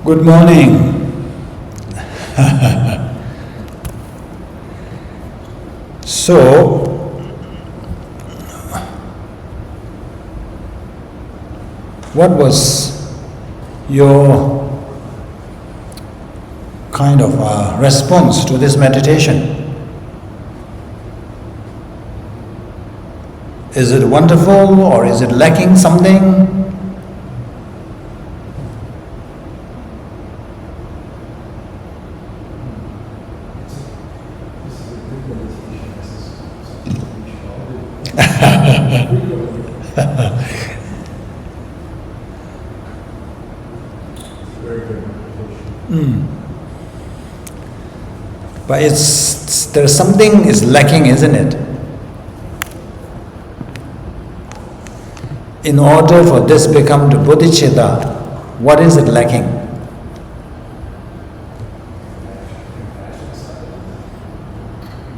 Good morning. So, what was your kind of response to this meditation? Is it wonderful or is it lacking something? But there's something is lacking, isn't it? In order for this become the bodhicitta, what is it lacking?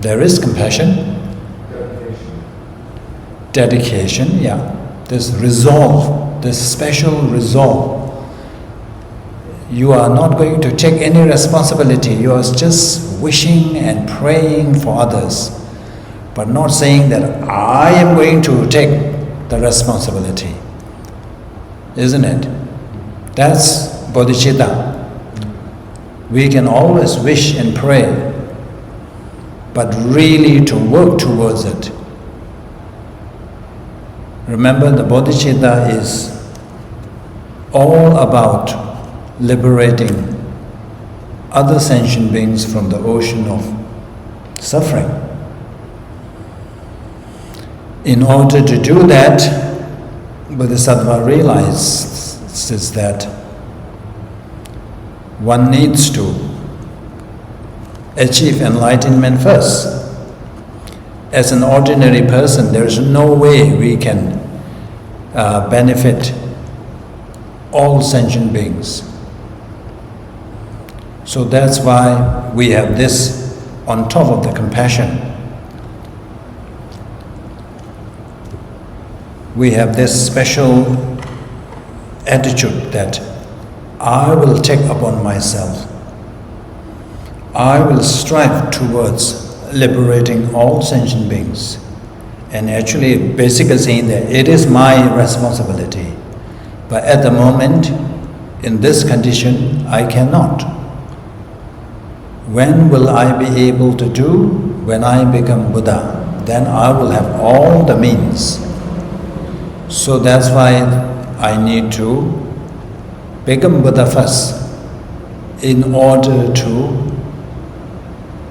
There is compassion. Dedication, yeah. This resolve, this special resolve. You are not going to take any responsibility. You are just wishing and praying for others, but not saying that I am going to take the responsibility. Isn't it? That's bodhicitta. We can always wish and pray, but really to work towards it. Remember, the bodhicitta is all about liberating other sentient beings from the ocean of suffering. In order to do that, Bodhisattva realizes that one needs to achieve enlightenment first. As an ordinary person, there is no way we can benefit all sentient beings. So that's why we have this on top of the compassion. We have this special attitude that I will take upon myself. I will strive towards liberating all sentient beings. And actually, basically saying that it is my responsibility. But at the moment, in this condition, I cannot. When will I be able to do? When I become Buddha, then I will have all the means. So that's why I need to become Buddha first in order to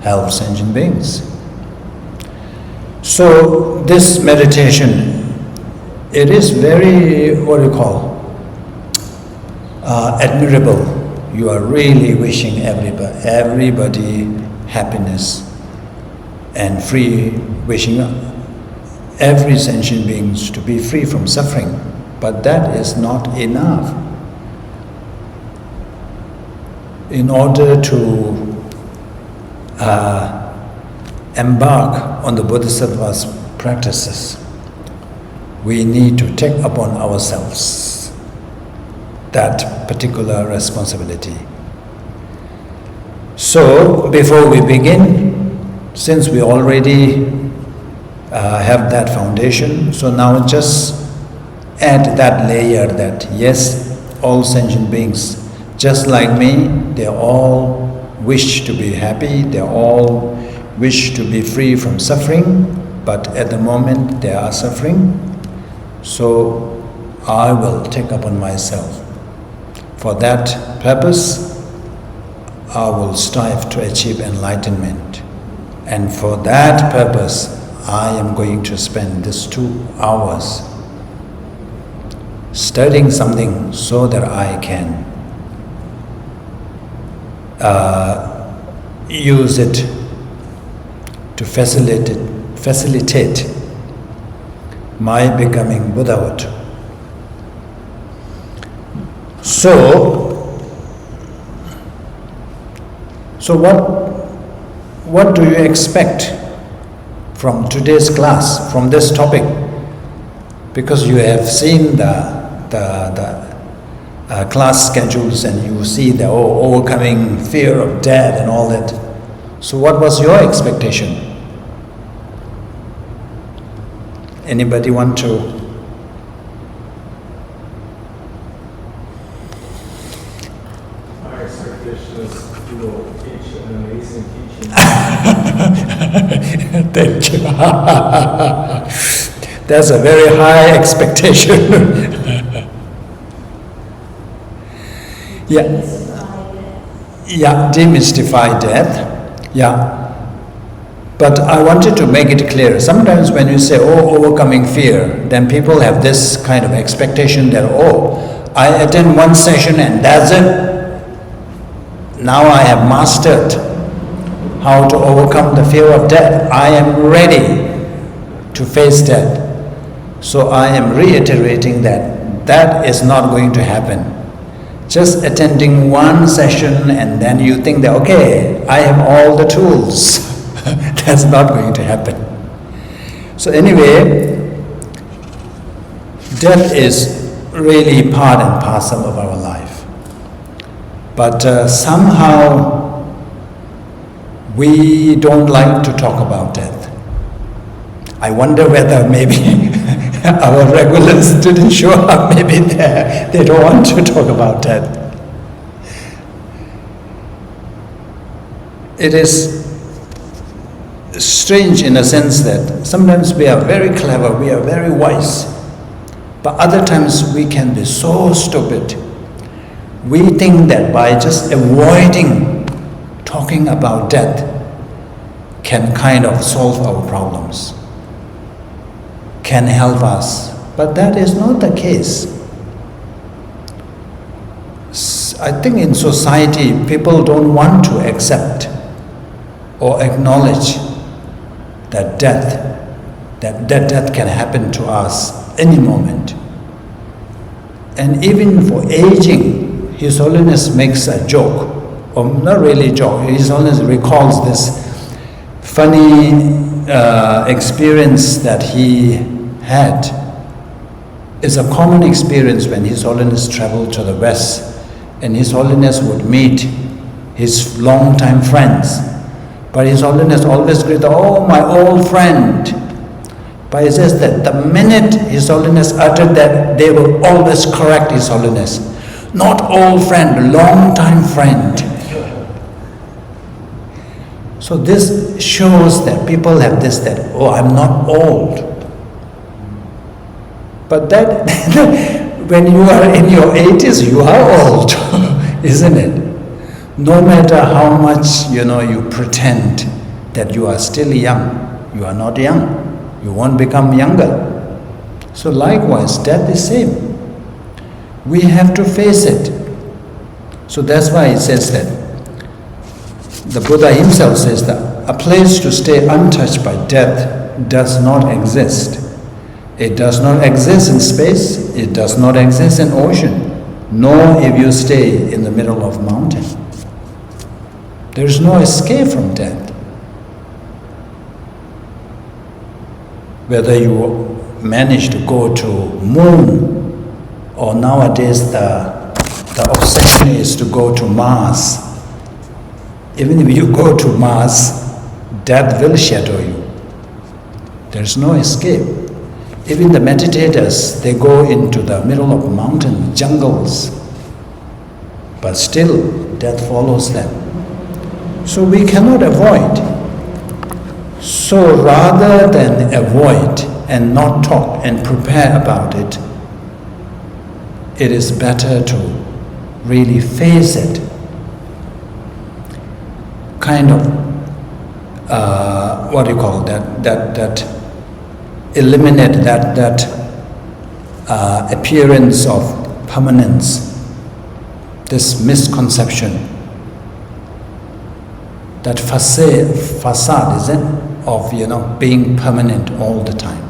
help sentient beings. So this meditation, it is very, admirable. You are really wishing everybody happiness and free, wishing every sentient beings to be free from suffering. But that is not enough. In order to embark on the Bodhisattva's practices, we need to take upon ourselves that particular responsibility. So, before we begin, since we already have that foundation, so now just add that layer that yes, all sentient beings, just like me, they all wish to be happy, they all wish to be free from suffering, but at the moment they are suffering. So I will take upon myself. For that purpose, I will strive to achieve enlightenment. And for that purpose, I am going to spend these 2 hours studying something so that I can use it to facilitate my becoming Buddhahood. So what do you expect from today's class, from this topic? Because you have seen the class schedules and you see the overcoming fear of death and all that. So what was your expectation? Anybody want to? My expectation is you will teach an amazing teaching. Thank you. That's a very high expectation. Yeah. Yeah, demystify death. Yeah. But I wanted to make it clear. Sometimes when you say, overcoming fear, then people have this kind of expectation that, I attend one session and that's it. Now I have mastered how to overcome the fear of death. I am ready to face death. So I am reiterating that that is not going to happen. Just attending one session and then you think that, I have all the tools. That's not going to happen. So anyway, death is really part and parcel of our life. But somehow we don't like to talk about death. I wonder whether maybe our regulars didn't show up, maybe they don't want to talk about death. It is strange in a sense that sometimes we are very clever, we are very wise, but other times we can be so stupid. We think that by just avoiding talking about death can kind of solve our problems, can help us, but that is not the case. I think in society people don't want to accept or acknowledge that death can happen to us any moment. And even for aging, His Holiness makes a joke, or not really a joke, His Holiness recalls this funny experience that he had. It's a common experience when His Holiness traveled to the West and His Holiness would meet his long-time friends. But His Holiness always greeted, my old friend. But he says that the minute His Holiness uttered that, they will always correct His Holiness. Not old friend, long-time friend. So this shows that people have this, that, I'm not old. But that, when you are in your 80s, you are old, isn't it? No matter how much, you pretend that you are still young, you are not young. You won't become younger. So likewise, death is same. We have to face it. So that's why it says that, the Buddha himself says that a place to stay untouched by death does not exist. It does not exist in space, it does not exist in ocean, nor if you stay in the middle of mountain. There is no escape from death. Whether you manage to go to moon, or nowadays the obsession is to go to Mars. Even if you go to Mars, death will shadow you. There is no escape. Even the meditators, they go into the middle of mountain jungles, but still death follows them. So we cannot avoid. So rather than avoid and not talk and prepare about it, it is better to really face it. Kind of, eliminate that appearance of permanence, this misconception, that facade, is it, of being permanent all the time.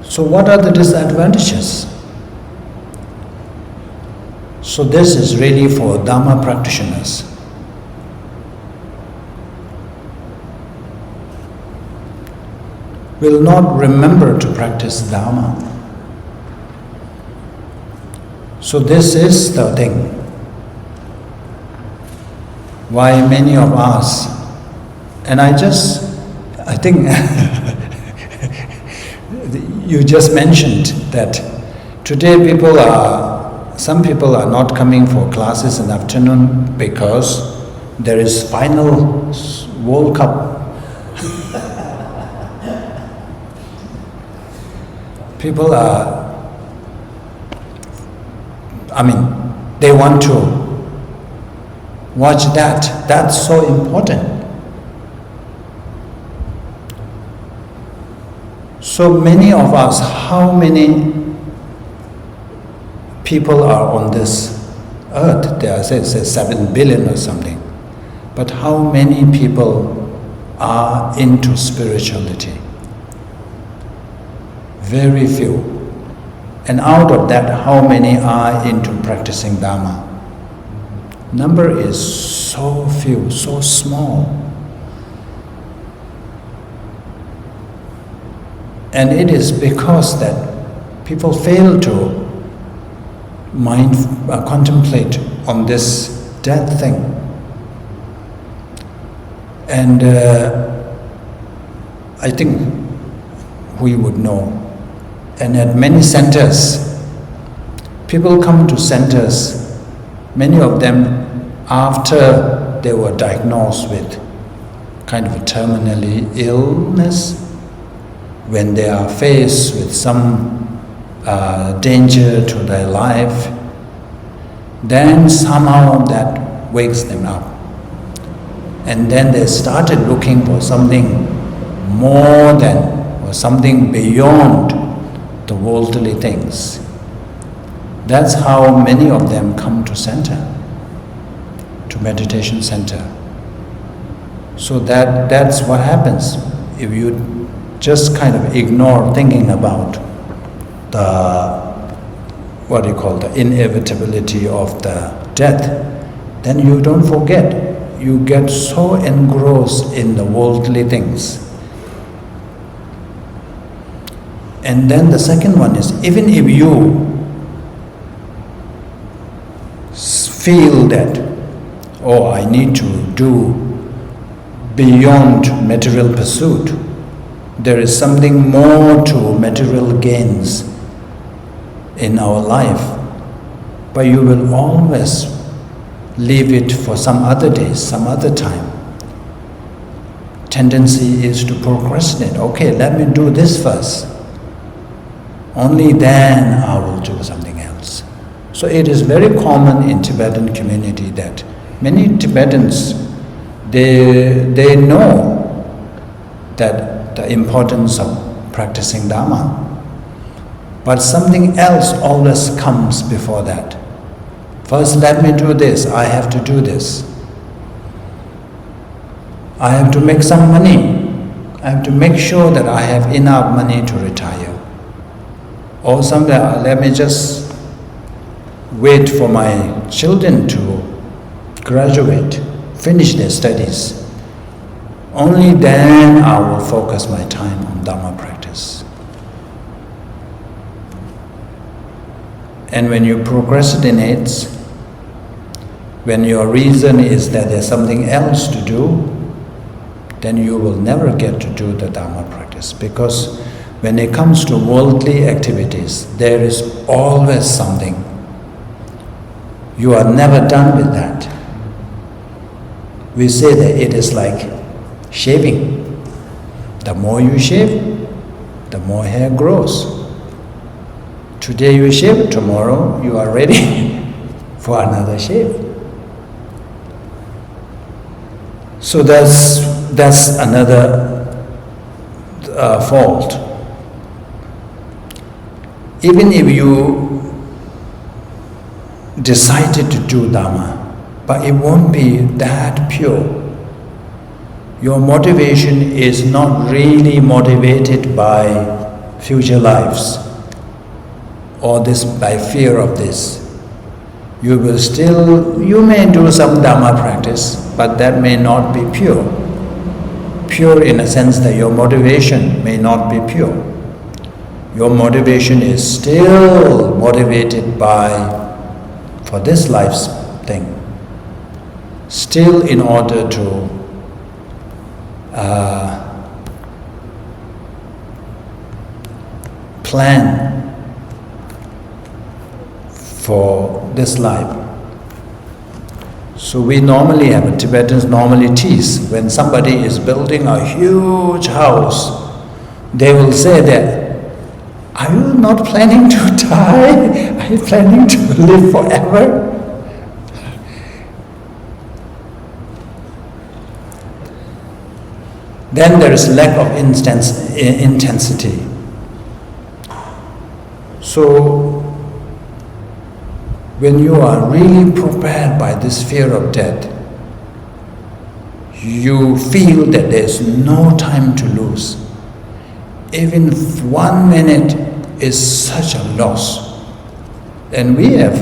So what are the disadvantages? So this is really for Dharma practitioners. Will not remember to practice Dharma. So this is the thing. Why many of us, and I think you just mentioned that today some people are not coming for classes in the afternoon because there is final World Cup. People they want to watch that. That's so important. So many of us, how many people are on this earth? There are say 7 billion or something. But how many people are into spirituality? Very few. And out of that, how many are into practicing Dharma? Number is so few, so small. And it is because that people fail to contemplate on this death thing. And I think we would know. And at many centers, people come to centers, many of them after they were diagnosed with kind of a terminally illness, when they are faced with some danger to their life, then somehow that wakes them up. And then they started looking for something more than, or something beyond the worldly things. That's how many of them come to center, to meditation center. So that's what happens if you just kind of ignore thinking about the inevitability of the death. Then you don't forget, you get so engrossed in the worldly things. And then the second one is, even if you feel that, oh, I need to do beyond material pursuit, there is something more to material gains in our life, but you will always leave it for some other day, some other time. Tendency is to procrastinate. Okay, let me do this first. Only then I will do something else. So it is very common in Tibetan community that many Tibetans, they know that the importance of practicing Dharma, but something else always comes before that. First, let me do this. I have to do this. I have to make some money. I have to make sure that I have enough money to retire. Or somewhere, let me just wait for my children to graduate, finish their studies. Only then I will focus my time on Dharma practice. And when you procrastinate, when your reason is that there's something else to do, then you will never get to do the Dharma practice. Because when it comes to worldly activities, there is always something. You are never done with that. We say that it is like shaving. The more you shave, the more hair grows. Today you shave, tomorrow you are ready for another shave. So that's another fault. Even if you decided to do Dharma, but it won't be that pure. Your motivation is not really motivated by future lives or this by fear of this. You may do some Dhamma practice, but that may not be pure. Pure in a sense that your motivation may not be pure. Your motivation is still motivated for this life's thing. Still in order to plan for this life. So Tibetans normally tease when somebody is building a huge house, they will say that, are you not planning to die? Are you planning to live forever? Then there is lack of intensity. So, when you are really prepared by this fear of death, you feel that there is no time to lose. Even 1 minute is such a loss. And we have,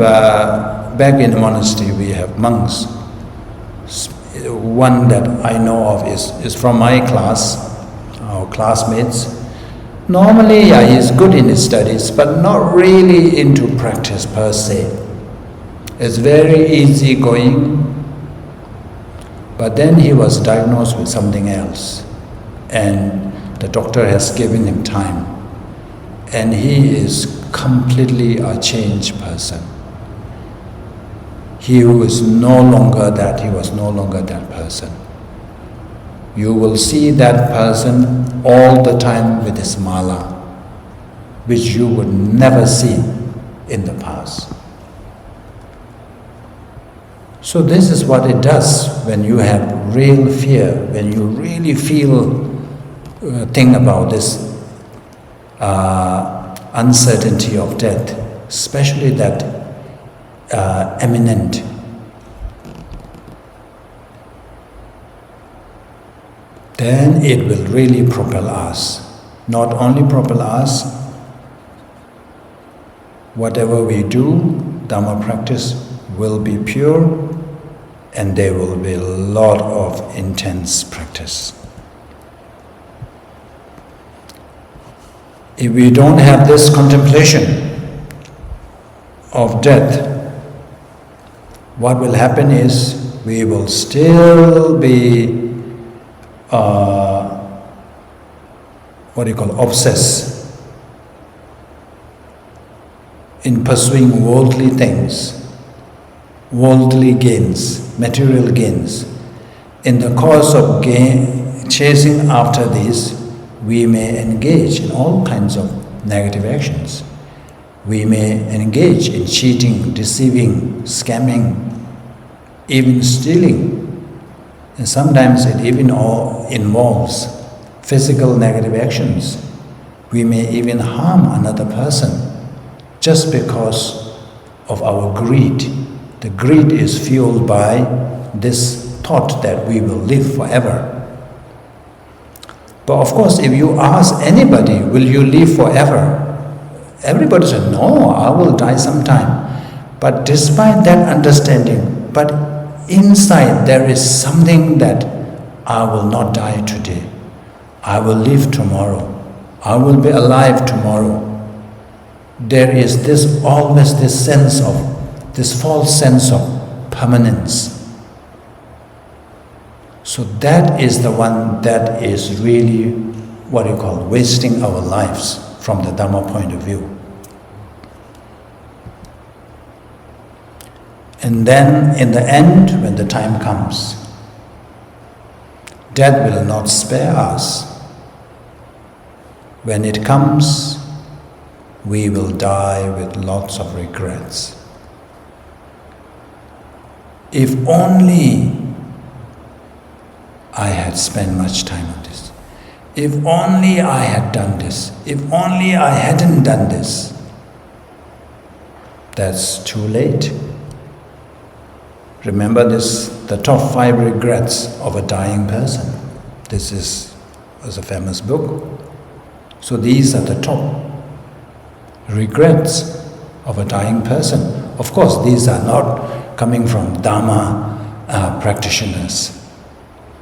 back in the monastery, we have monks. One that I know of is from my class, our classmates. Normally, he's good in his studies, but not really into practice per se. It's very easy going, but then he was diagnosed with something else, and the doctor has given him time, and he is completely a changed person. He was no longer that person. You will see that person all the time with his mala, which you would never see in the past. So this is what it does when you have real fear, when you really think about this uncertainty of death, especially that imminent. Then it will really propel us. Not only propel us, whatever we do, Dhamma practice will be pure, and there will be a lot of intense practice. If we don't have this contemplation of death, what will happen is we will still be obsessed in pursuing worldly things, worldly gains, material gains. In the course of chasing after these, we may engage in all kinds of negative actions. We may engage in cheating, deceiving, scamming, even stealing. And sometimes it even all involves physical negative actions. We may even harm another person just because of our greed. The greed is fueled by this thought that we will live forever. But of course, if you ask anybody, will you live forever? Everybody says, no, I will die sometime. But despite that understanding, but inside there is something that I will not die today. I will live tomorrow. I will be alive tomorrow. There is always this false sense of permanence. So that is the one that is really wasting our lives from the Dhamma point of view. And then in the end, when the time comes, death will not spare us. When it comes, we will die with lots of regrets. If only I had spent much time on this. If only I had done this. If only I hadn't done this. That's too late. Remember this, the top 5 regrets of a dying person. This was a famous book. So these are the top regrets of a dying person. Of course, these are not coming from Dharma practitioners.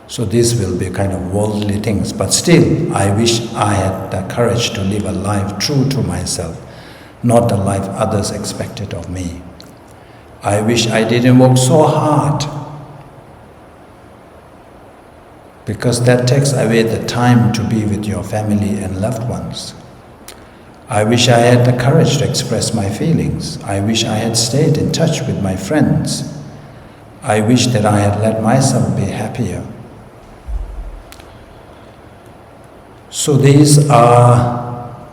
So this will be kind of worldly things, but still, I wish I had the courage to live a life true to myself, not the life others expected of me. I wish I didn't work so hard, because that takes away the time to be with your family and loved ones. I wish I had the courage to express my feelings. I wish I had stayed in touch with my friends. I wish that I had let myself be happier. So these are,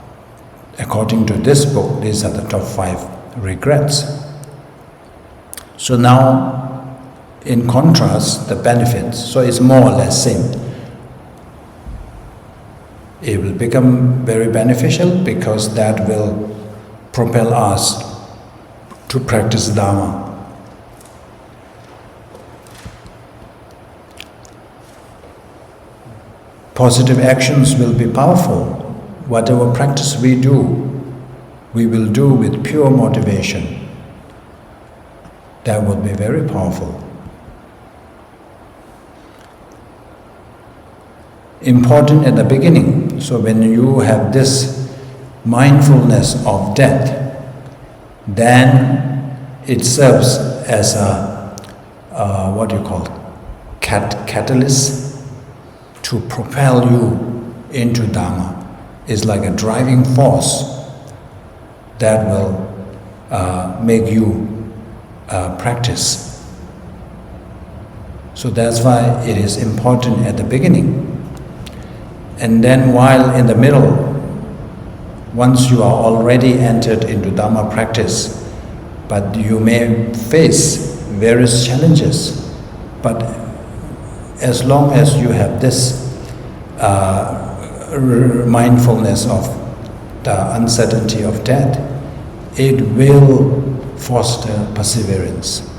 according to this book, these are the top 5 regrets. So now, in contrast, the benefits. So it's more or less same. It will become very beneficial because that will propel us to practice Dharma. Positive actions will be powerful. Whatever practice we do, we will do with pure motivation. That will be very powerful. Important at the beginning. So when you have this mindfulness of death, then it serves as a catalyst to propel you into Dharma. It's like a driving force that will make you practice. So that's why it is important at the beginning. And then while in the middle, once you are already entered into Dharma practice, but you may face various challenges, but as long as you have this mindfulness of the uncertainty of death, it will foster perseverance.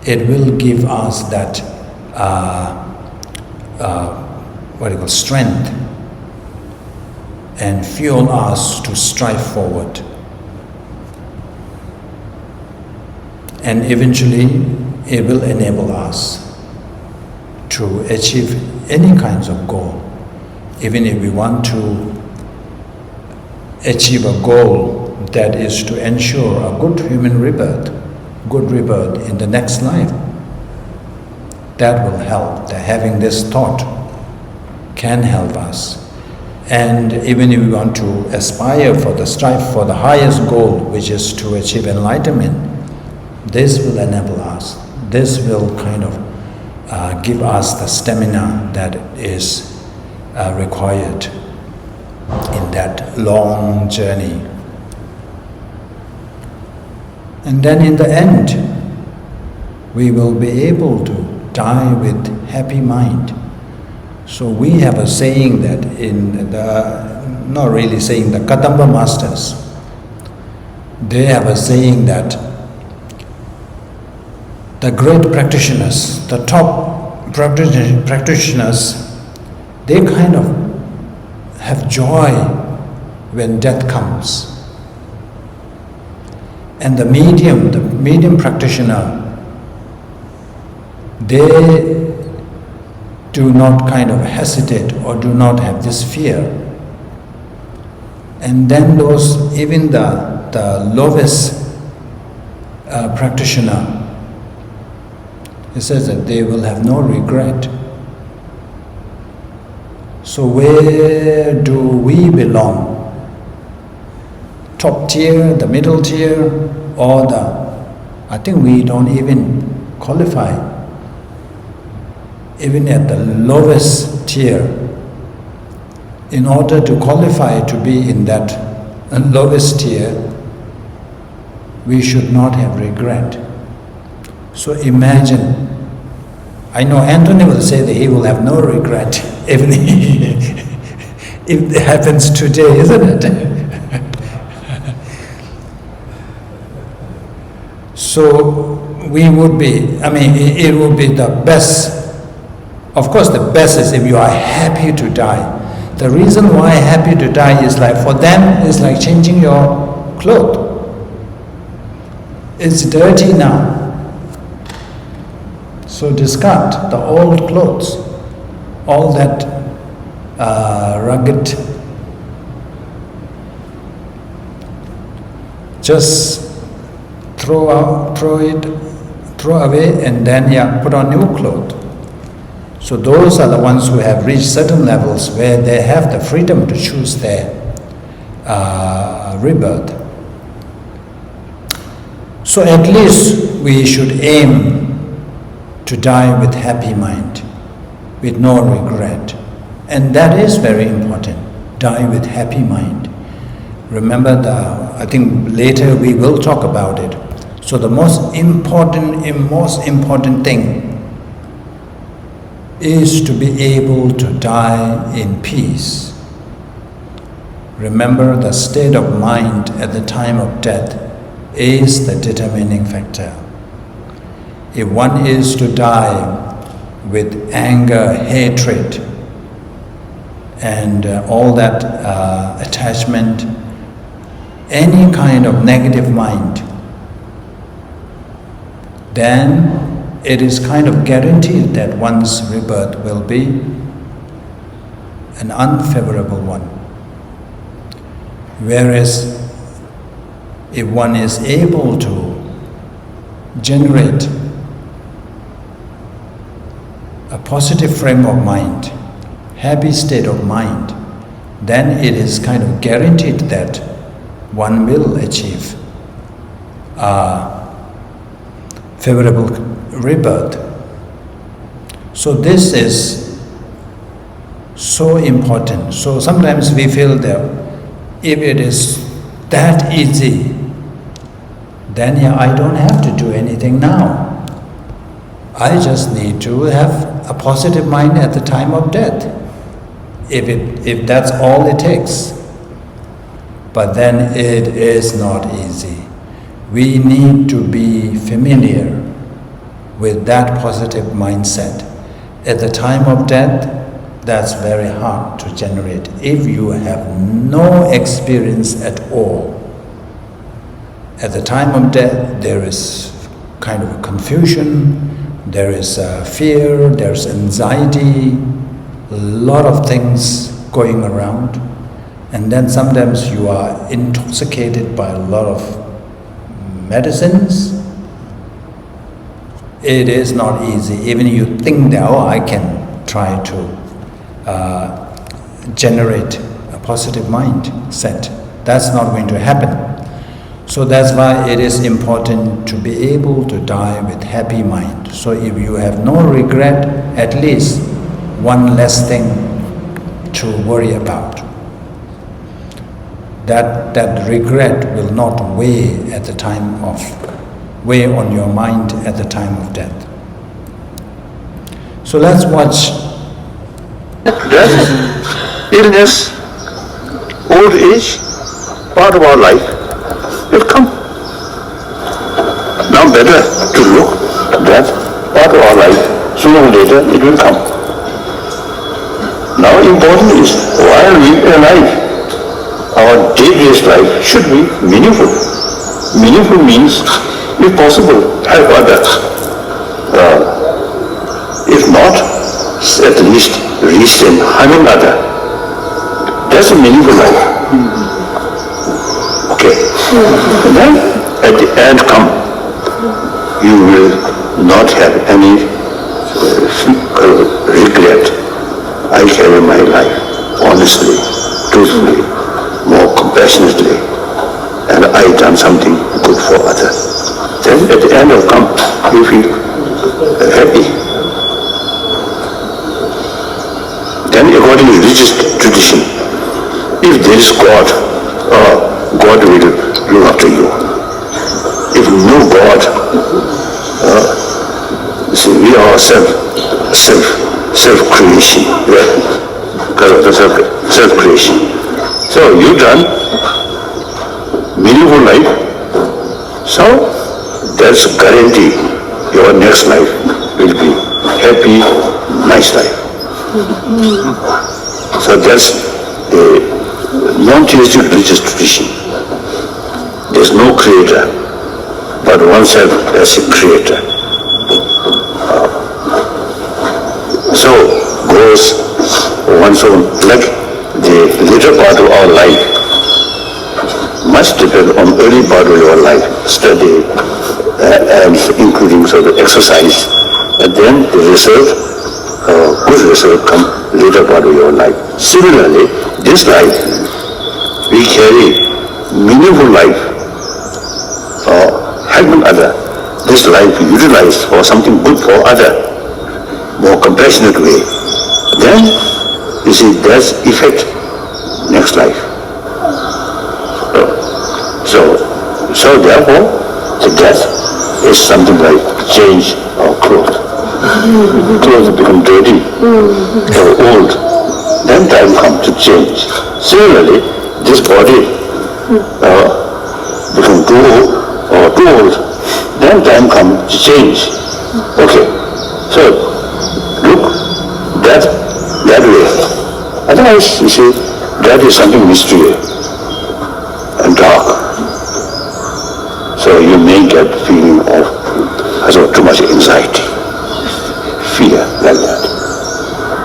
It will give us that strength and fuel us to strive forward. And eventually, it will enable us to achieve any kinds of goal. Even if we want to achieve a goal that is to ensure a good human rebirth, in the next life, that will help. Having this thought can help us. And even if we want to aspire for the strive for the highest goal, which is to achieve enlightenment, this will enable us. This will kind of give us the stamina that is required in that long journey. And then in the end, we will be able to die with happy mind. So we have a saying that in the, not really saying, the Kadamba masters, they have a saying that the great practitioners, the top practitioners, they kind of have joy when death comes. And the medium practitioner, they do not kind of hesitate or do not have this fear. And then even the lowest practitioner, he says that they will have no regret. So where do we belong? Top tier, the middle tier, or I think we don't even qualify. Even at the lowest tier, in order to qualify to be in that lowest tier, we should not have regret. So imagine, I know Anthony will say that he will have no regret even if it happens today, isn't it? So we would be, it would be the best. Of course, the best is if you are happy to die. The reason why happy to die is like, for them, it's like changing your clothes. It's dirty now. So discard the old clothes, all that rugged. Just throw away, and then put on new clothes. So those are the ones who have reached certain levels where they have the freedom to choose their rebirth. So at least we should aim to die with happy mind, with no regret. And that is very important, die with happy mind. Remember, I think later we will talk about it. So the most important thing is to be able to die in peace. Remember, the state of mind at the time of death is the determining factor. If one is to die with anger, hatred, and all that attachment, any kind of negative mind, then it is kind of guaranteed that one's rebirth will be an unfavorable one. Whereas if one is able to generate a positive frame of mind, happy state of mind, then it is kind of guaranteed that one will achieve a favorable rebirth. So this is so important. So sometimes we feel that if it is that easy, then I don't have to do anything now. I just need to have a positive mind at the time of death, if that's all it takes. But then it is not easy. We need to be familiar with that positive mindset. At the time of death, that's very hard to generate if you have no experience at all. At the time of death, there is kind of confusion, there is fear, there's anxiety, a lot of things going around. And then sometimes you are intoxicated by a lot of medicines. It is not easy. Even you think that, I can try to generate a positive mindset. That's not going to happen. So that's why it is important to be able to die with happy mind. So if you have no regret, at least one less thing to worry about. That regret will not weigh on your mind at the time of death. So let's watch. Death, illness, old age, part of our life will come. Now better to look that part of our life, sooner or later it will come. Now important is, while we are alive, our day-to-day life should be meaningful. Meaningful means, if possible, help others. If not, at least reach and harming others. That's a meaningful life. Okay. And then at the end come, you will not have any regret. I carry my life honestly, truthfully, more compassionately, and I done something good for others. Then at the end of come, you feel happy. Then according to religious tradition, if there is God, God will look after you. If no God, we are self-creation, because of the self-creation. So you done meaningful life, so that's guarantee your next life will be happy, nice life. So that's the non-theistic religious tradition. There's no creator, but about oneself as a creator. So goes one's own, like the later part of our life must depend on early part of your life, study and including sort of exercise, and then the result, good result come later part of your life. Similarly, this life, we carry meaningful life, helping other. This life utilized for something good for other, more compassionate way. Then, you see, that's effect next life. So therefore, the death is something like change of clothes. Clothes become dirty or old. Then time comes to change. Similarly, this body become too old. Then time comes to change. Okay. So look that way. Otherwise, you see, that is something mystery and dark. So you may get feeling of too much anxiety, fear like that.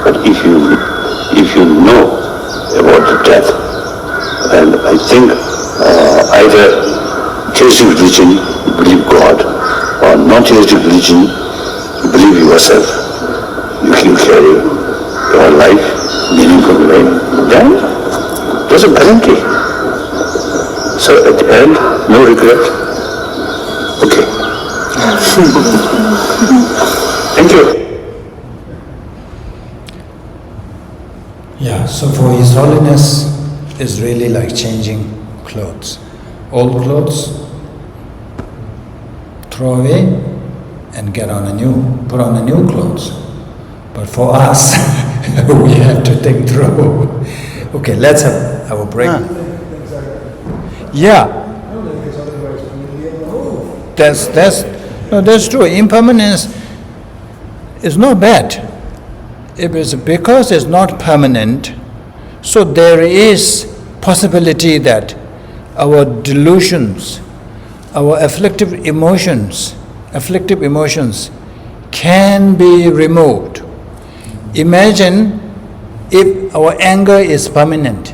But if you know about the death, and I think either theistic religion, you believe God, or non-theistic religion, you believe yourself, you carry your life meaningfully, then there's a guarantee. So at the end, no regret. Okay. Thank you. Yeah, so for His Holiness is really like changing clothes. Old clothes, throw away and put on a new clothes. But for us, we have to think through. Okay, let's have our break. Yeah. That's true. Impermanence is not bad. It is because it's not permanent, so there is possibility that our delusions, our afflictive emotions can be removed. Imagine if our anger is permanent,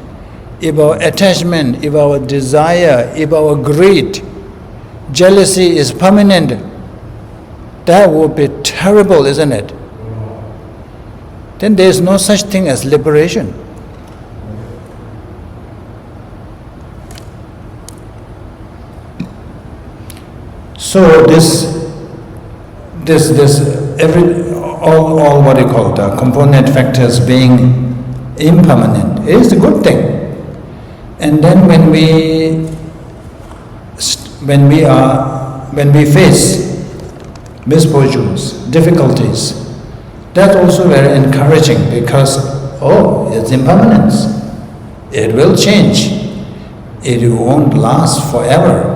if our attachment, if our desire, if our greed, jealousy is permanent, that would be terrible, isn't it? Then there is no such thing as liberation. So all what you call the component factors being impermanent is a good thing. And then when we face misfortunes, difficulties, that's also very encouraging because, it's impermanence. It will change. It won't last forever.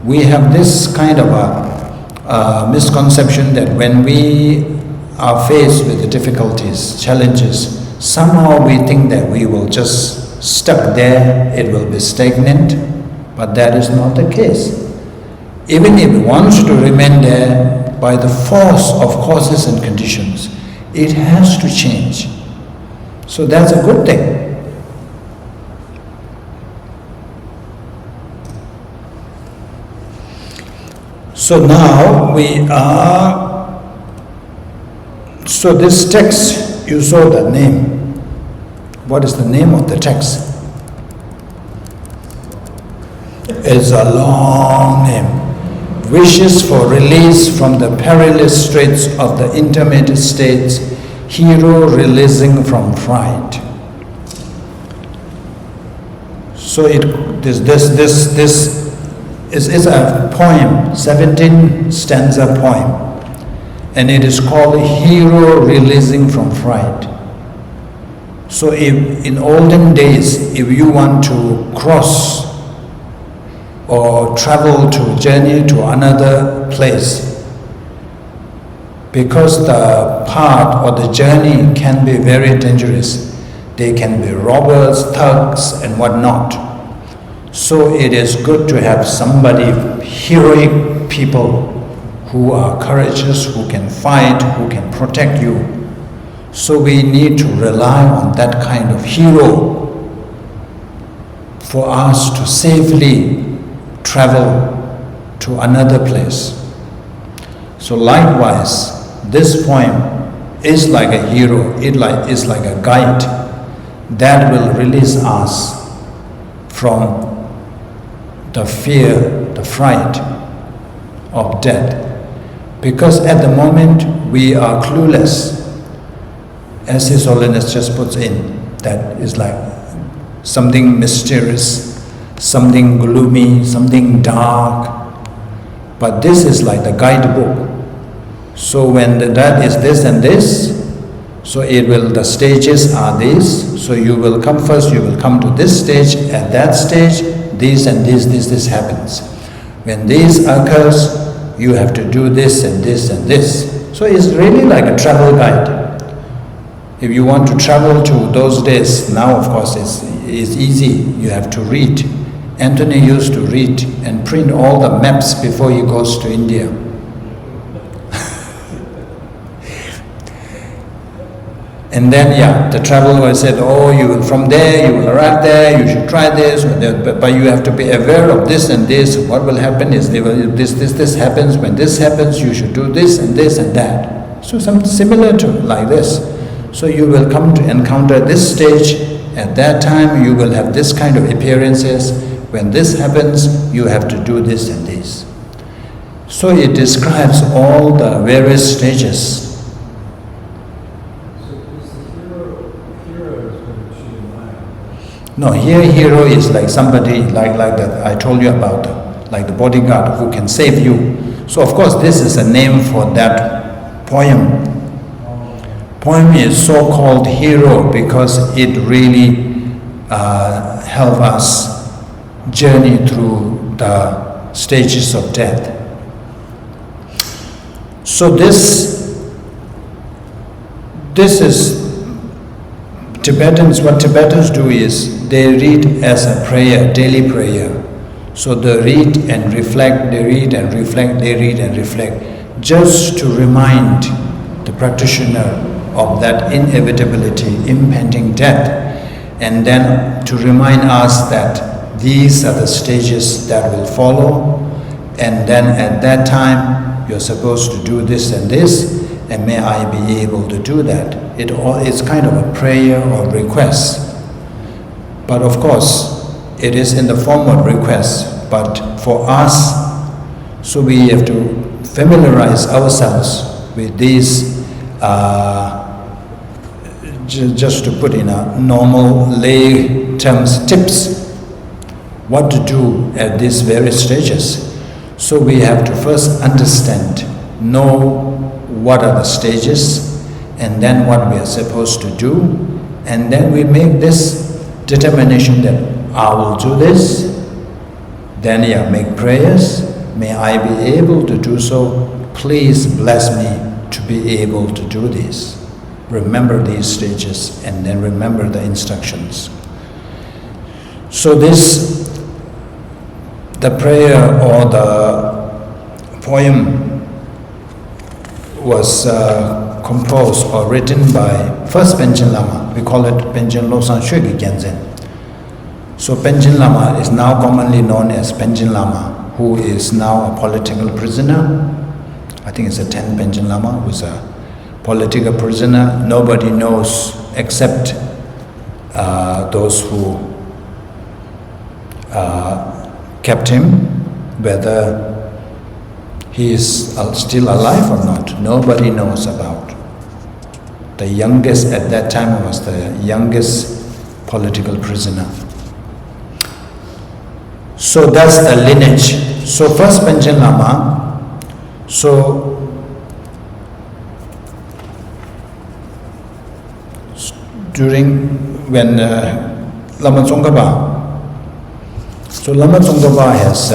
We have this kind of a misconception that when we are faced with the difficulties, challenges, somehow we think that we will just stuck there, it will be stagnant, but that is not the case. Even if it wants to remain there by the force of causes and conditions, it has to change. So that's a good thing. So now so this text, you saw the name. What is the name of the text? It's a long name. Wishes for release from the perilous straits of the intermediate states, hero releasing from fright. So this is a poem, 17 stanza poem, and it is called Hero Releasing from Fright. So if in olden days, if you want to cross or travel to journey to another place, because the path or the journey can be very dangerous, they can be robbers, thugs and whatnot. So it is good to have somebody heroic people who are courageous, who can fight, who can protect you. So we need to rely on that kind of hero for us to safely travel to another place. So likewise, this poem is like a hero, it is like a guide that will release us from the fear, the fright of death. Because at the moment we are clueless, as His Holiness just puts in, that is like something mysterious, something gloomy, something dark. But this is like the guidebook. So when that is this and this, so the stages are these. So you will come first, you will come to this stage, at that stage, this and this happens. When this occurs, you have to do this and this and this. So it's really like a travel guide. If you want to travel to those days, now of course it's easy, you have to read. Anthony used to read and print all the maps before he goes to India. And then, the traveler said, you will from there, you will arrive there, you should try this, but you have to be aware of this and this. What will happen is, this happens, when this happens, you should do this and that. So something similar to like this. So you will come to encounter this stage, at that time you will have this kind of appearances. When this happens, you have to do this and this. So it describes all the various stages. No, here hero is like somebody like that I told you about, like the bodyguard who can save you. So of course this is a name for that poem. Poem is so-called hero because it really helps us journey through the stages of death. So this is Tibetans. What Tibetans do is they read as a prayer, daily prayer. So they read and reflect, they read and reflect, they read and reflect, just to remind the practitioner of that inevitability, impending death, and then to remind us that these are the stages that will follow, and then at that time you're supposed to do this and this, and may I be able to do that. It's kind of a prayer or request. But of course, it is in the form of request. But for us, so we have to familiarize ourselves with these, just to put in a normal lay terms, tips, what to do at these various stages. So we have to first understand, know what are the stages, and then what we are supposed to do, and then we make this determination that I will do this, then make prayers, may I be able to do so, please bless me to be able to do this. Remember these stages and then remember the instructions. So the prayer or the poem was composed or written by first Penchen Lama. We call it Penchen Losang Shwegi Gyaltsen. So Penchen Lama is now commonly known as Penchen Lama, who is now a political prisoner. I think it's a 10th Penchen Lama who's a political prisoner. Nobody knows except those who kept him, whether he is still alive or not. Nobody knows about. The youngest at that time was the youngest political prisoner. So that's the lineage. So first Penchen Lama, so during when Lama Tsongkhapa, so Lama Tsongkhapa has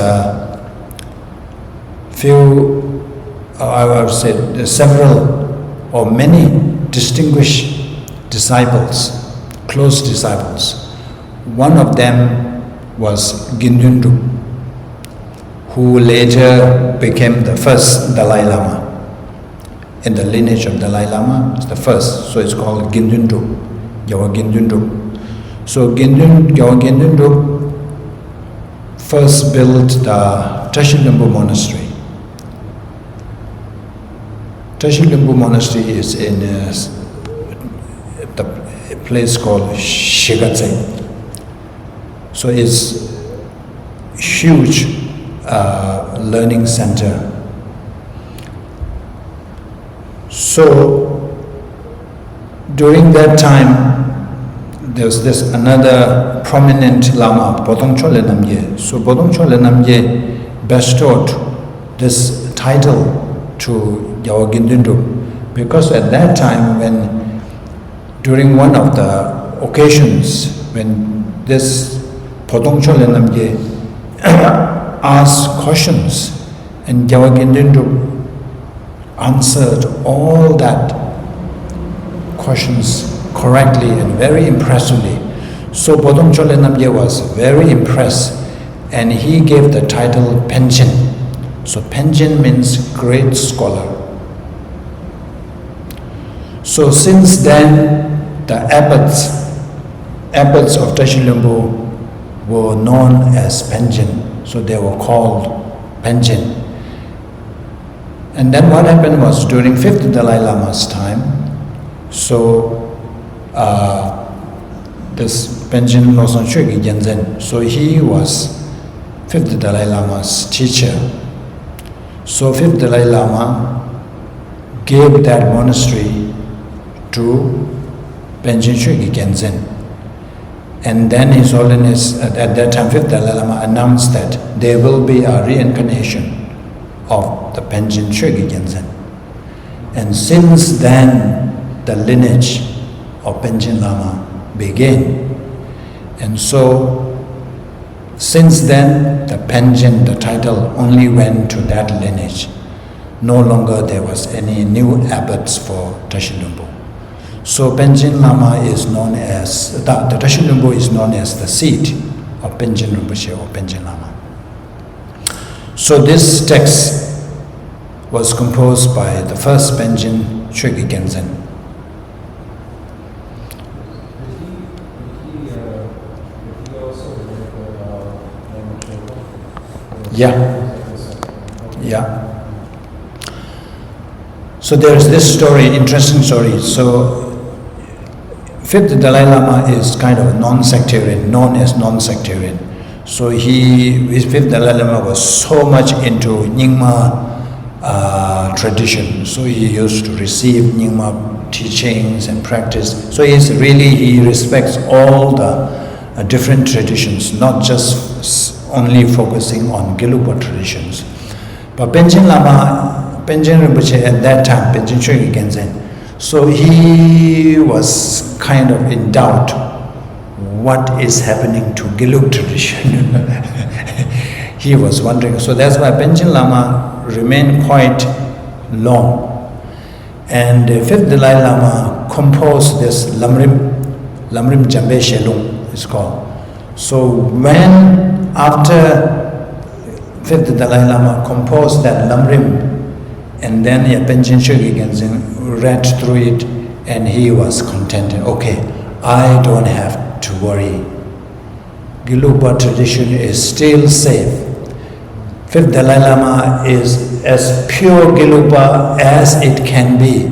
I would say several or many distinguished disciples, close disciples. One of them was Gindundu, who later became the first Dalai Lama. In the lineage of Dalai Lama, it's the first, so it's called Gyaltsen Druk, Gyawa Gyaltsen Druk. So Gyawa Gyaltsen Druk first built the Tashi Limbu Monastery. Tashi Limbu Monastery is in a place called Shigatse. So it's huge learning center. So during that time, there was this another prominent Lama, Bodong Chole Namye. So Bodong Chole Namye bestowed this title to Gyawa Gyaltsen Druk, because at that time, when during one of the occasions when this Bodong Chole Namye asked questions, and Gyawa Gyaltsen Druk answered all that questions correctly and very impressively. So Bodong Chole Namye was very impressed, and he gave the title Penjin. So Penjin means great scholar. So since then, the abbots of Tashi Limbu were known as Penjin. So they were called Penjin. And then what happened was, during 5th Dalai Lama's time, so this Penjin Losang Chögyal Gyaltsen, so he was 5th Dalai Lama's teacher. So 5th Dalai Lama gave that monastery to Penjin Chögyal Gyaltsen. And then His Holiness, at that time 5th Dalai Lama announced that there will be a reincarnation of the Penjin Chögyal Gyaltsen. And since then, the lineage of Penjin Lama began. And so, since then, the Penjin, the title, only went to that lineage. No longer there was any new abbots for Tashi Limbu. So Penjin Lama is known as, the Tashi Limbu is known as the seat of Penjin Rinpoche or Penjin Lama. So this text was composed by the first Penjin Chögyal Gyaltsen. Yeah. So there is this story, interesting story. So 5th Dalai Lama is kind of non-sectarian, known as non-sectarian. So his 5th Dalai Lama was so much into Nyingma tradition. So he used to receive Nyingma teachings and practice. So he respects all the different traditions, not just only focusing on Gelugpa traditions. But Penjin Rinpoche at that time, Penjin Chögyal Gyaltsen, so he was kind of in doubt what is happening to Gelug tradition. He was wondering. So that's why Penjin Lama remained quite long. And 5th Dalai Lama composed this Lamrim Jambe Shelung, it's called. So when, after 5th Dalai Lama composed that Lamrim, and then Penjin Chögyal Gyaltsen read through it, and he was contented. Okay, I don't have to worry. Gelugpa tradition is still safe. 5th Dalai Lama is as pure Gelugpa as it can be,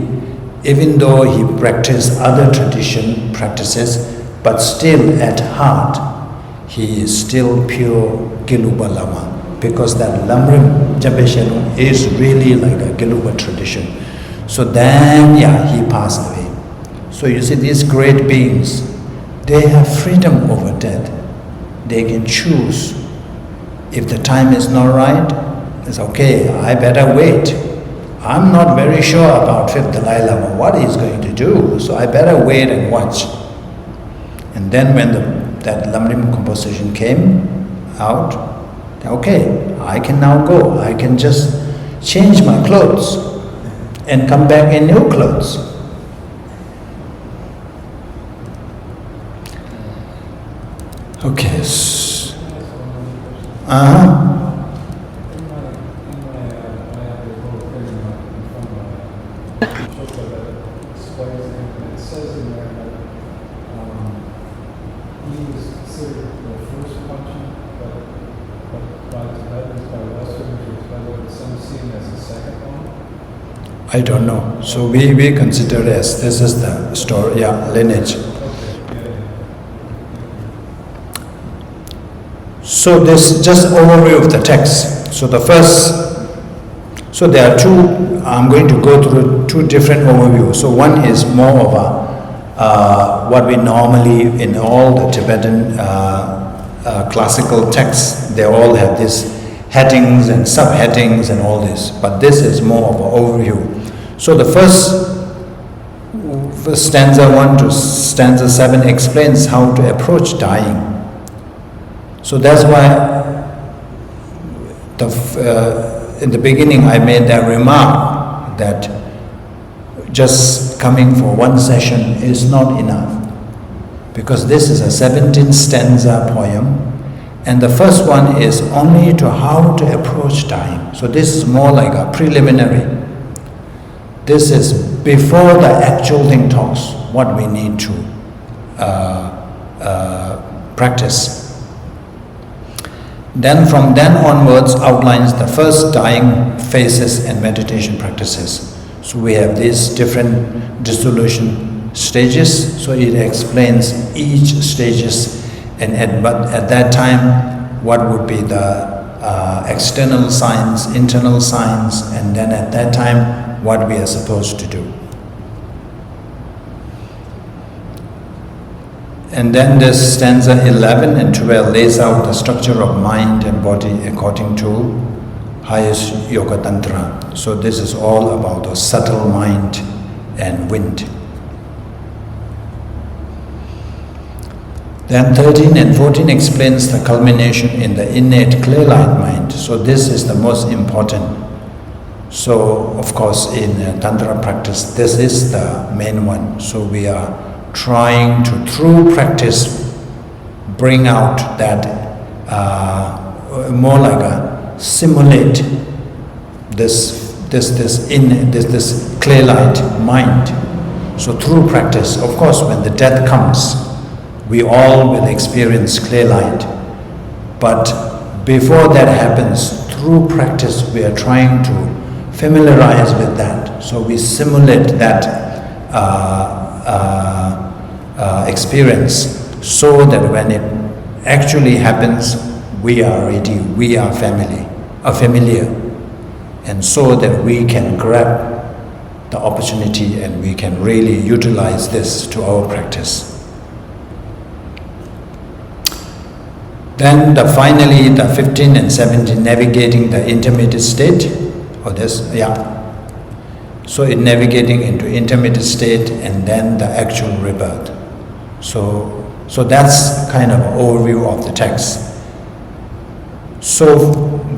even though he practiced other tradition practices, but still at heart, he is still pure Gelugpa Lama, because that Lamrim Jambe Shelung is really like a Gelugpa tradition. So then, he passed away. So you see, these great beings, they have freedom over death. They can choose. If the time is not right, it's okay, I better wait. I'm not very sure about 5th Dalai Lama, what he's going to do, so I better wait and watch. And then when that Lamrim composition came out, okay, I can now go. I can just change my clothes and come back in new clothes. Okay. would some see him as the second one? I don't know. So we consider as this is the story, lineage. So this just overview of the text. So the first, so there are two, I'm going to go through two different overviews. So one is more of a, what we normally, in all the Tibetan classical texts, they all have these headings and subheadings and all this. But this is more of an overview. So the first stanza 1 to stanza 7 explains how to approach dying. So that's why in the beginning I made that remark that just coming for one session is not enough, because this is a 17 stanza poem, and the first one is only to how to approach dying. So this is more like a preliminary. This is before the actual thing talks, what we need to practice. Then from then onwards outlines the first dying phases and meditation practices. So we have these different dissolution stages, so it explains each stages, and at that time what would be the external signs, internal signs, and then at that time what we are supposed to do. And then this stanza 11 and 12 lays out the structure of mind and body according to highest Yoga Tantra. So this is all about the subtle mind and wind. Then 13 and 14 explains the culmination in the innate clear-light mind. So this is the most important. So of course in Tantra practice, this is the main one. So we are trying to, through practice, bring out that more like a simulate this clear light mind. So through practice, of course, when the death comes, we all will experience clear light. But before that happens, through practice, we are trying to familiarize with that. So we simulate that experience, so that when it actually happens, we are ready, we are familiar, and so that we can grab the opportunity and we can really utilize this to our practice. Then finally the 15 and 17 navigating the intermediate state, or this, so in navigating into intermediate state and then the actual rebirth. So that's kind of an overview of the text. So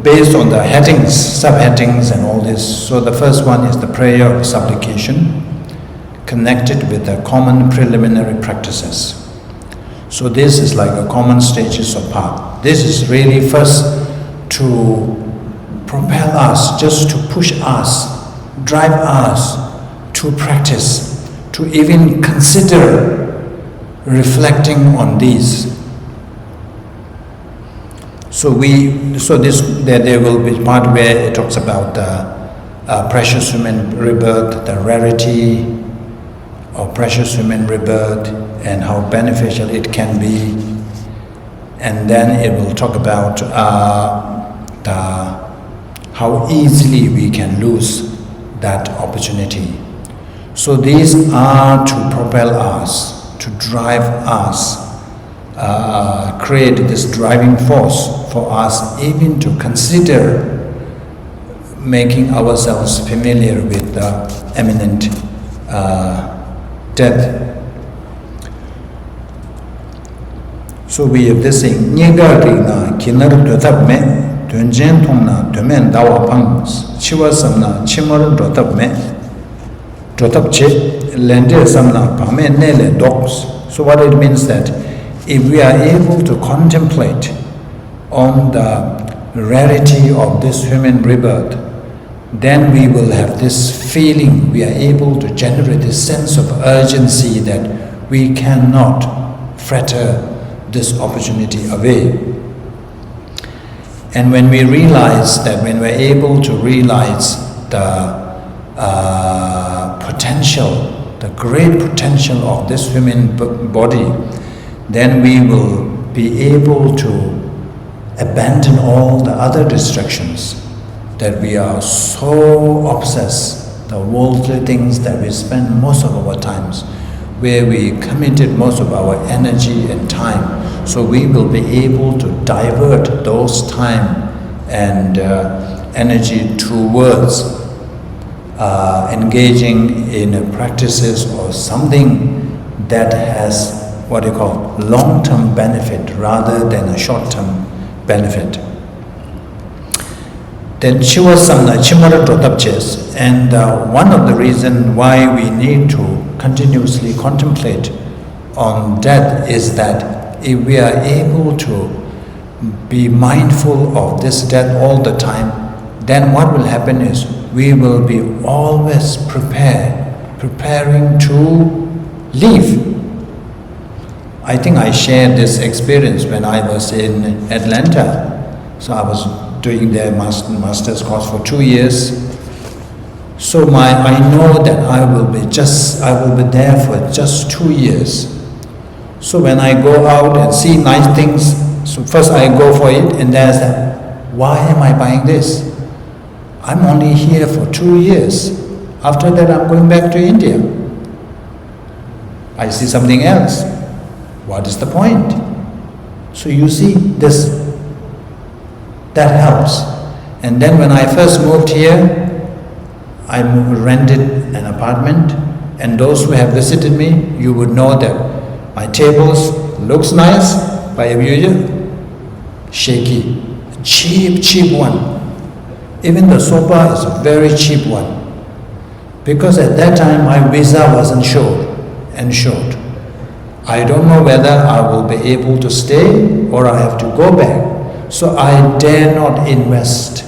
based on the headings, subheadings and all this, so the first one is the prayer of supplication connected with the common preliminary practices. So this is like a common stages of path. This is really first to propel us, just to push us, drive us to practice, to even consider reflecting on these. So there will be part where it talks about the precious human rebirth, the rarity of precious human rebirth, and how beneficial it can be. And then it will talk about how easily we can lose that opportunity. So these are to propel us, to drive us, create this driving force for us even to consider making ourselves familiar with the imminent death. So we have this saying, Nyega Rina Kinar Dotab Me, Tunjen Tongna, Tumen Dawa Pangs, Chiwa Samna, Chimar Dotab Me, Dotab Che, Lende Samna, Pame Nele Dogs. So what it means that if we are able to contemplate on the rarity of this human rebirth, then we will have this feeling, we are able to generate this sense of urgency that we cannot fritter this opportunity away. And when we realize that, when we're able to realize the potential, the great potential of this human body, then we will be able to abandon all the other distractions that we are so obsessed, the worldly things that we spend most of our times, where we committed most of our energy and time. So we will be able to divert those time and energy towards engaging in practices or something that has what you call long-term benefit rather than a short-term benefit. Then Chivasamna, Chimara Totapches, and one of the reasons why we need to continuously contemplate on death is that if we are able to be mindful of this death all the time, then what will happen is we will be always preparing to leave. I think I shared this experience when I was in Atlanta. So I was doing the master's course for 2 years. So I know that I will be there for just 2 years. So when I go out and see nice things, so first I go for it, and then I say, why am I buying this? I'm only here for 2 years. After that I'm going back to India. I see something else. What is the point? So you see this, that helps. And then when I first moved here, I rented an apartment, and those who have visited me, you would know that my tables looks nice, but shaky, cheap one. Even the sofa is a very cheap one, because at that time my visa wasn't short. I don't know whether I will be able to stay or I have to go back. So I dare not invest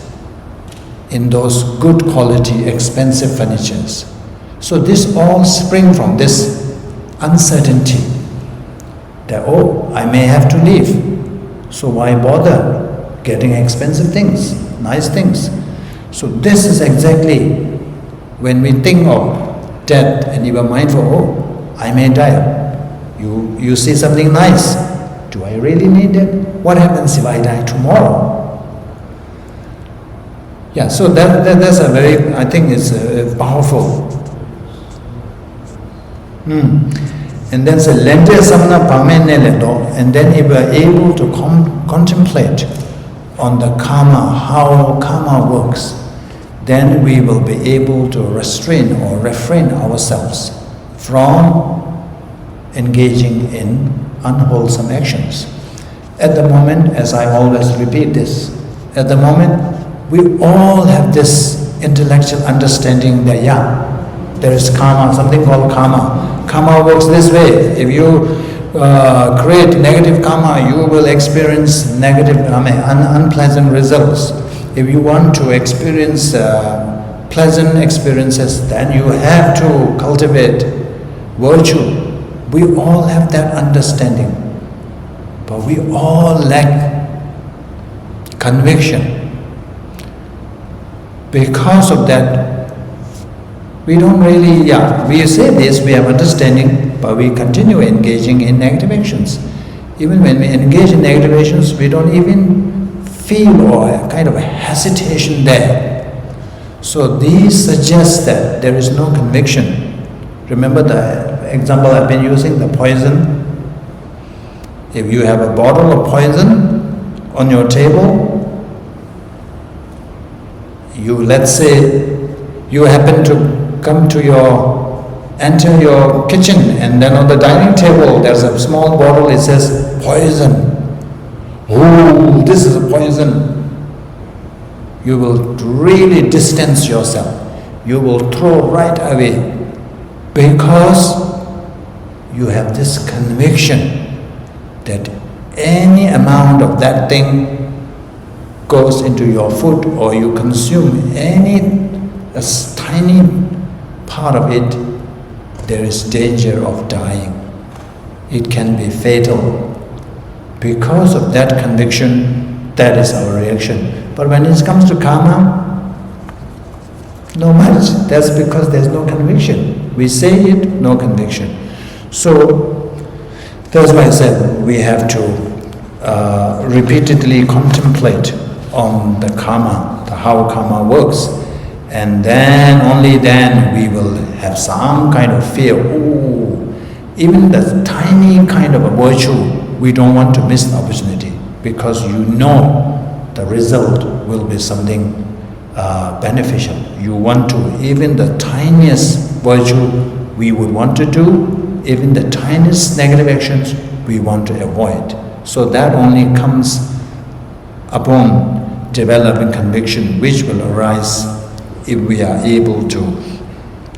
in those good quality, expensive furnitures. So this all springs from this uncertainty that, I may have to leave. So why bother getting expensive things, nice things? So this is exactly when we think of death and you are mindful, I may die. You see something nice. Do I really need it? What happens if I die tomorrow? Yeah, so that's a very, I think it's powerful. And then say, Lente Samna Pamene Ledo, and then if we are able to contemplate on the karma, how karma works, then we will be able to restrain or refrain ourselves from engaging in unwholesome actions. At the moment, as I always repeat this, at the moment, we all have this intellectual understanding that, there is karma, something called karma. Karma works this way. If you create negative karma, you will experience negative, unpleasant results. If you want to experience pleasant experiences, then you have to cultivate virtue. We all have that understanding, but we all lack conviction. Because of that, we don't really, we say this, we have understanding, but we continue engaging in negative actions. Even when we engage in negative actions, we don't even feel or a kind of a hesitation there. So these suggest that there is no conviction. Remember the example I've been using, the poison. If you have a bottle of poison on your table, let's say you happen to enter your kitchen, and then on the dining table there's a small bottle, it says poison. Oh, this is a poison. You will really distance yourself. You will throw right away, because you have this conviction that any amount of that thing goes into your food, or you consume a tiny part of it, there is danger of dying. It can be fatal. Because of that conviction, That is our reaction. But when it comes to karma, no much. That's because there's no conviction. We say it, no conviction. So that's why I said we have to repeatedly contemplate on the karma, how karma works, and then only then we will have some kind of fear. Ooh, even the tiny kind of a virtue, we don't want to miss the opportunity, because you know the result will be something beneficial. You want to, even the tiniest virtue we would want to do, even the tiniest negative actions we want to avoid. So that only comes upon developing conviction, which will arise if we are able to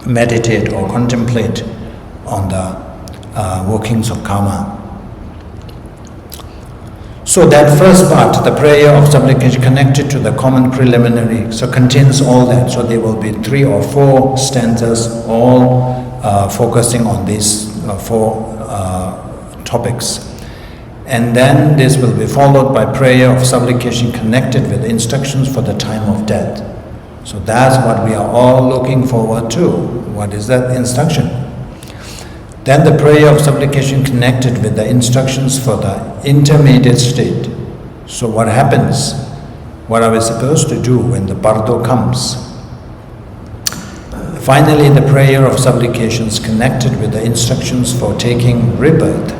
meditate or contemplate on the workings of karma. So that first part, the prayer of supplication connected to the common preliminary, so contains all that. So there will be 3 or 4 stanzas, all focusing on these 4 topics. And then this will be followed by prayer of supplication connected with instructions for the time of death. So that's what we are all looking forward to. What is that instruction? Then the prayer of supplication connected with the instructions for the intermediate state. So what happens? What are we supposed to do when the bardo comes? Finally, the prayer of supplications connected with the instructions for taking rebirth.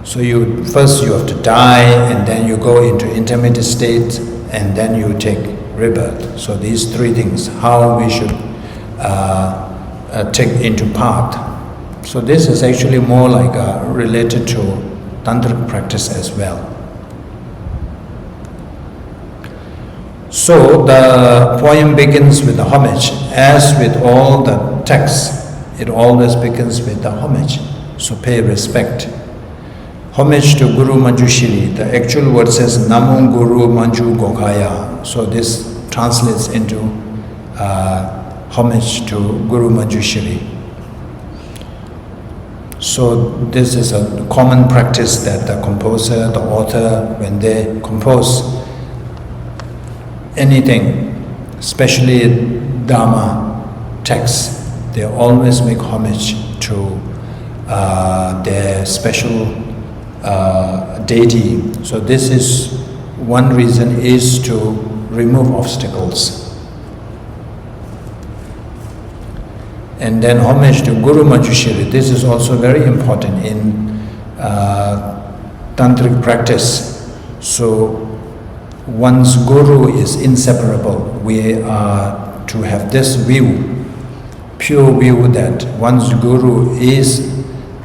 So first you have to die, and then you go into intermediate state, and then you take rebirth. So these 3 things, how we should take into part. So this is actually more like related to tantric practice as well. So the poem begins with the homage. As with all the texts, it always begins with the homage. So pay respect. Homage to Guru Manjushri. The actual word says Namo Guru Manju Gokaya. So this translates into homage to Guru Manjushri. So this is a common practice that the composer, the author, when they compose anything, especially Dharma texts, they always make homage to their special deity. So this is one reason, is to remove obstacles. And then homage to Guru Manjushri. This is also very important in tantric practice. So one's guru is inseparable. We are to have this view, pure view, that one's guru is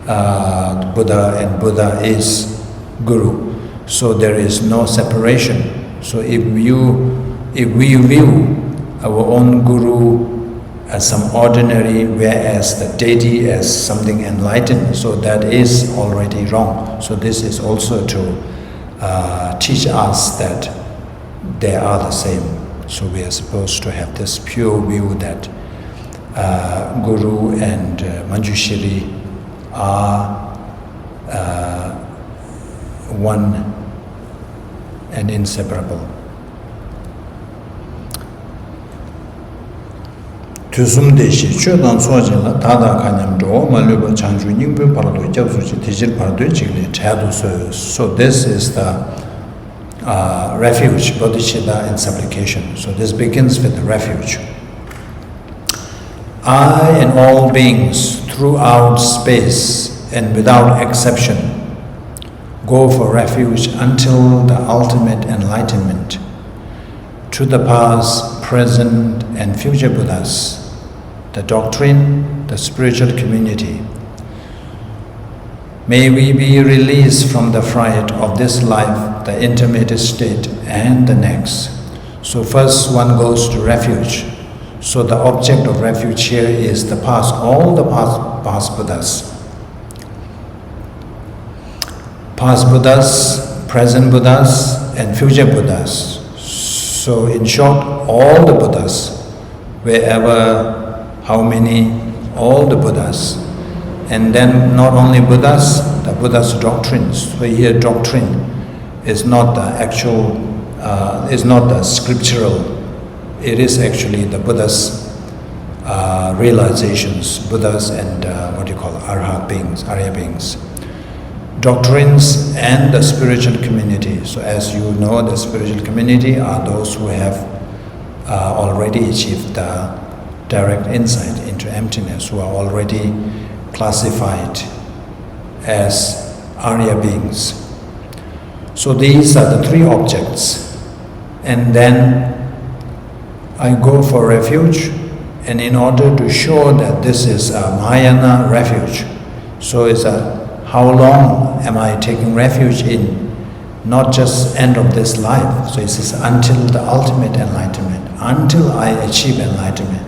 Buddha and Buddha is Guru. So there is no separation. So if we view our own guru as some ordinary, whereas the deity as something enlightened, so that is already wrong. So this is also to teach us that they are the same. So we are supposed to have this pure view that Guru and Manjushri are one and inseparable. Tusum deshi chodan soje la tada kanyam do maluba chanju nyingbu parado jabsu chi tijil parado chigli chadu so this is the refuge, bodhicitta and supplication. So this begins with the refuge. I and all beings throughout space and without exception go for refuge until the ultimate enlightenment, to the past, present and future Buddhas, the doctrine, the spiritual community. May we be released from the fright of this life, the intermediate state and the next. So first one goes to refuge. So the object of refuge here is the past, all the past Buddhas. Past Buddhas, present Buddhas and future Buddhas. So in short, all the Buddhas, wherever, how many, all the Buddhas. And then not only Buddhas, the Buddha's doctrines. So here doctrine, is not the actual, is not the scriptural. It is actually the Buddha's realizations, Buddhas and Arhat beings, Arya beings. Doctrines and the spiritual community. So as you know, the spiritual community are those who have already achieved the direct insight into emptiness, who are already classified as Arya beings. So these are the three objects. And then I go for refuge, and in order to show that this is a Mahayana refuge, so it's a how long am I taking refuge in? Not just end of this life. So it says until the ultimate enlightenment, until I achieve enlightenment.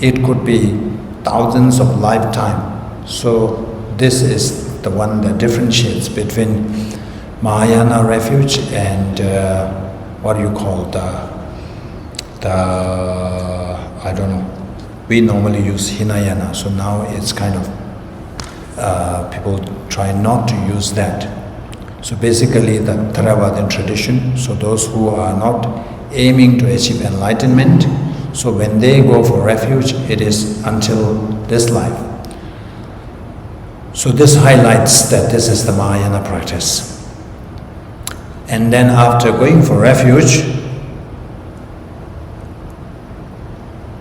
It could be thousands of lifetimes. So this is the one that differentiates between Mahayana refuge and I don't know. We normally use Hinayana, so now it's kind of people try not to use that. So basically the Theravadan tradition, so those who are not aiming to achieve enlightenment, so when they go for refuge, it is until this life. So this highlights that this is the Mahayana practice. And then after going for refuge,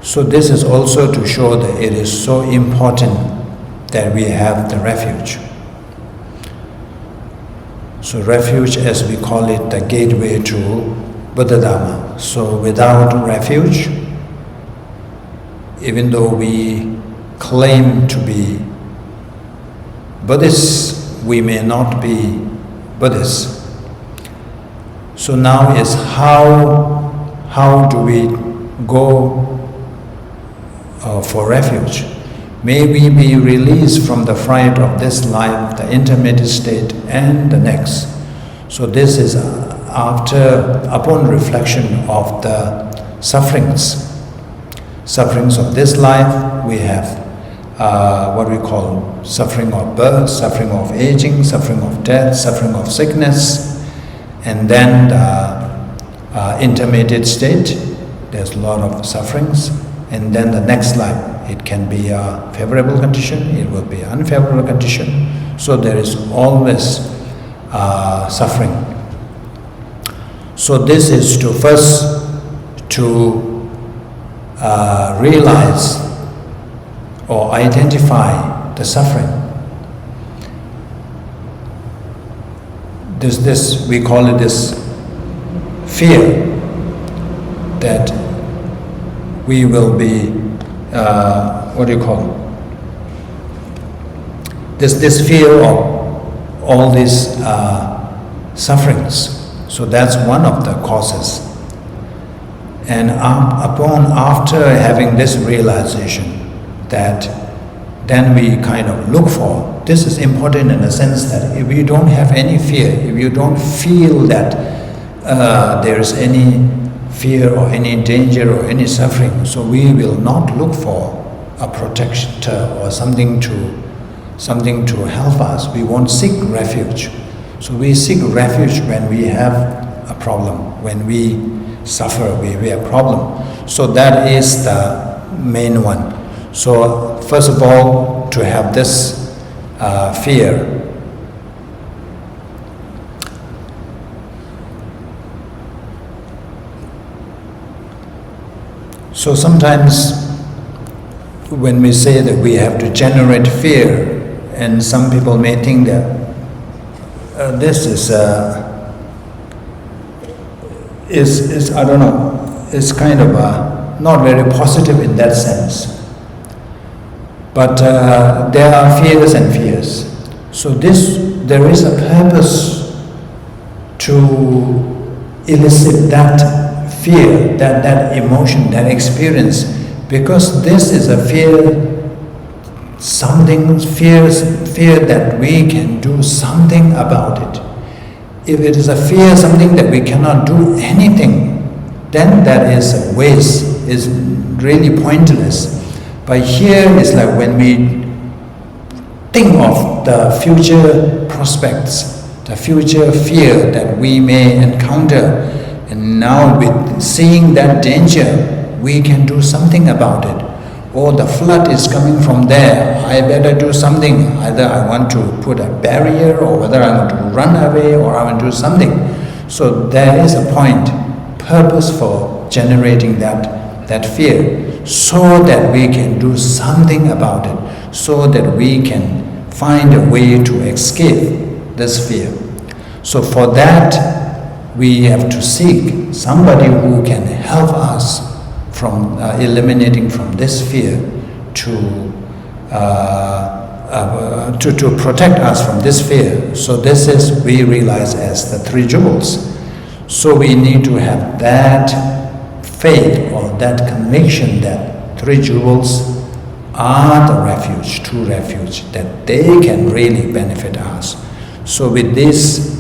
so this is also to show that it is so important that we have the refuge. So refuge, as we call it, the gateway to Buddha Dhamma. So without refuge, even though we claim to be Buddhists, we may not be Buddhists. So now is how do we go for refuge? May we be released from the fright of this life, the intermediate state, and the next. So this is upon reflection of the sufferings of this life. We have what we call suffering of birth, suffering of aging, suffering of death, suffering of sickness, and then the intermediate state. There's a lot of sufferings, and then the next life. It can be a favorable condition, it will be an unfavorable condition. So there is always suffering. So this is to first to realize or identify the suffering. This we call it this fear that we will be this fear of all these sufferings. So that's one of the causes. And after having this realization, that then we kind of look for, this is important in the sense that if you don't have any fear, if you don't feel that there is any fear or any danger or any suffering, so we will not look for a protector or something to help us. We won't seek refuge. So we seek refuge when we have a problem, when we suffer, we have a problem. So that is the main one. So first of all, to have this fear. So sometimes when we say that we have to generate fear, and some people may think that this is I don't know, it's kind of not very positive in that sense. But there are fears and fears. So there is a purpose to elicit that fear, that emotion, that experience, because this is a fear that we can do something about it. If it is a fear, something that we cannot do anything, then that is a waste, is really pointless. But here is like when we think of the future prospects, the future fear that we may encounter. And now with seeing that danger, we can do something about it. Oh, the flood is coming from there, I better do something. Either I want to put a barrier, or whether I want to run away, or I want to do something. So there is a point, purpose for generating that fear, so that we can do something about it, so that we can find a way to escape this fear. So for that, we have to seek somebody who can help us from eliminating from this fear to protect us from this fear. So this is, we realize, as the three jewels. So we need to have that faith or that conviction that three jewels are the refuge, true refuge, that they can really benefit us. So with these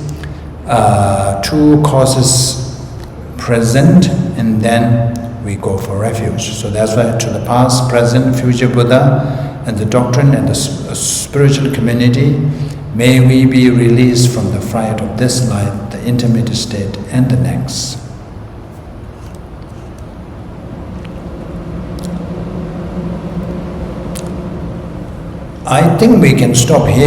two causes present, and then we go for refuge. So that's why to the past, present, future Buddha, and the doctrine and the spiritual community, may we be released from the fright of this life, the intermediate state, and the next. I think we can stop here.